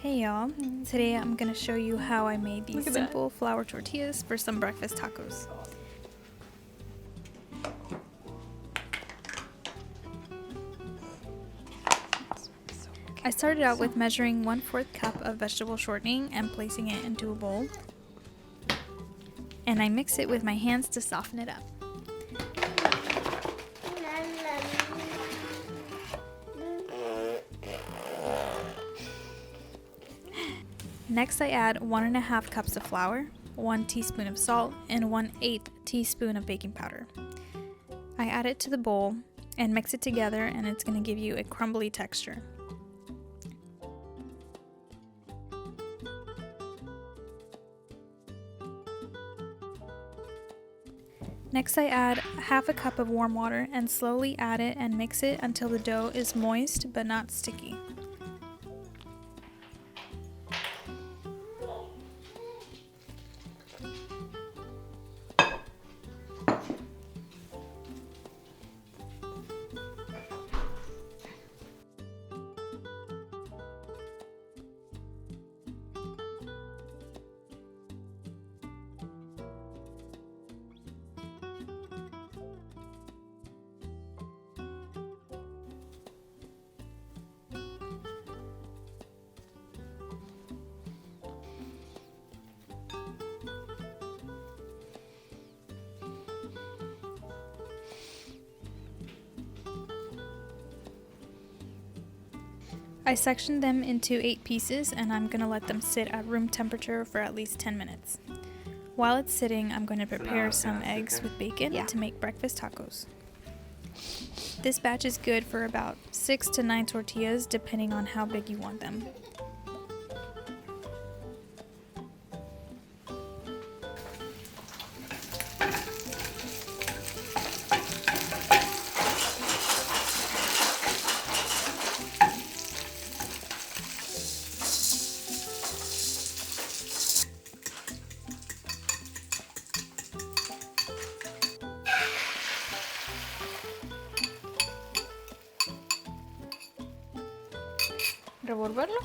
Hey y'all, today I'm going to show you how I made these simple flour tortillas for some breakfast tacos. I started out with measuring 1/4 cup of vegetable shortening and placing it into a bowl. And I mix it with my hands to soften it up. Next I add 1½ cups of flour, 1 teaspoon of salt, and 1/8 teaspoon of baking powder. I add it to the bowl and mix it together, and it's going to give you a crumbly texture. Next I add 1/2 cup of warm water and slowly add it and mix it until the dough is moist but not sticky. I sectioned them into 8 pieces and I'm going to let them sit at room temperature for at least 10 minutes. While it's sitting, I'm going to prepare some eggs with bacon to make breakfast tacos. This batch is good for about 6 to 9 tortillas depending on how big you want them. Revolverlo.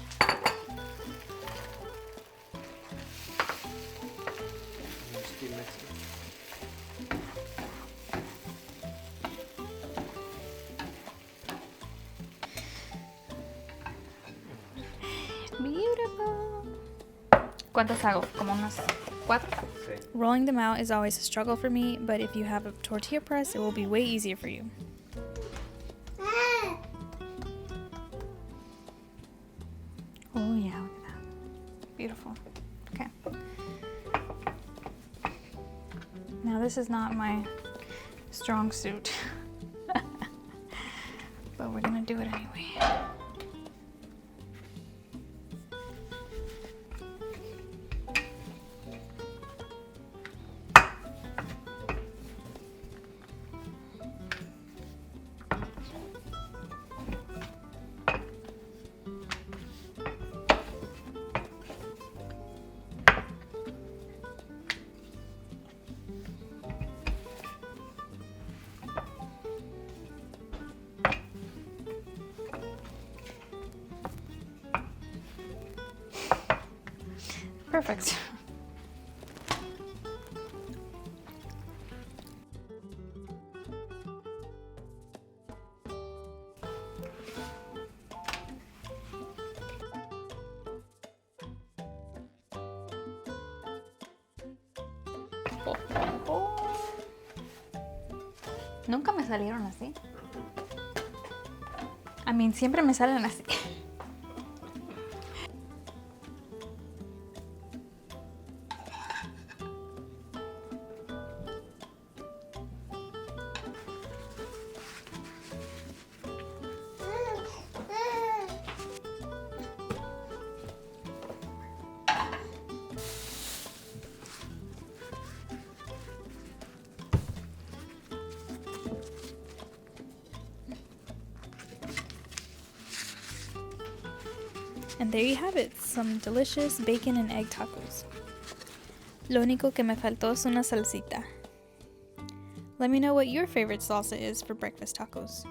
Beautiful. ¿Cuántas hago? ¿Como unas 4? Sí. Rolling them out is always a struggle for me, but if you have a tortilla press, it will be way easier for you. Oh yeah, look at that. Beautiful. Okay. Now this is not my strong suit, but we're gonna do it anyway. Perfect. Nunca me salieron así. I mean, siempre me salen así. And there you have it, some delicious bacon and egg tacos. Lo único que me faltó es una salsita. Let me know what your favorite salsa is for breakfast tacos.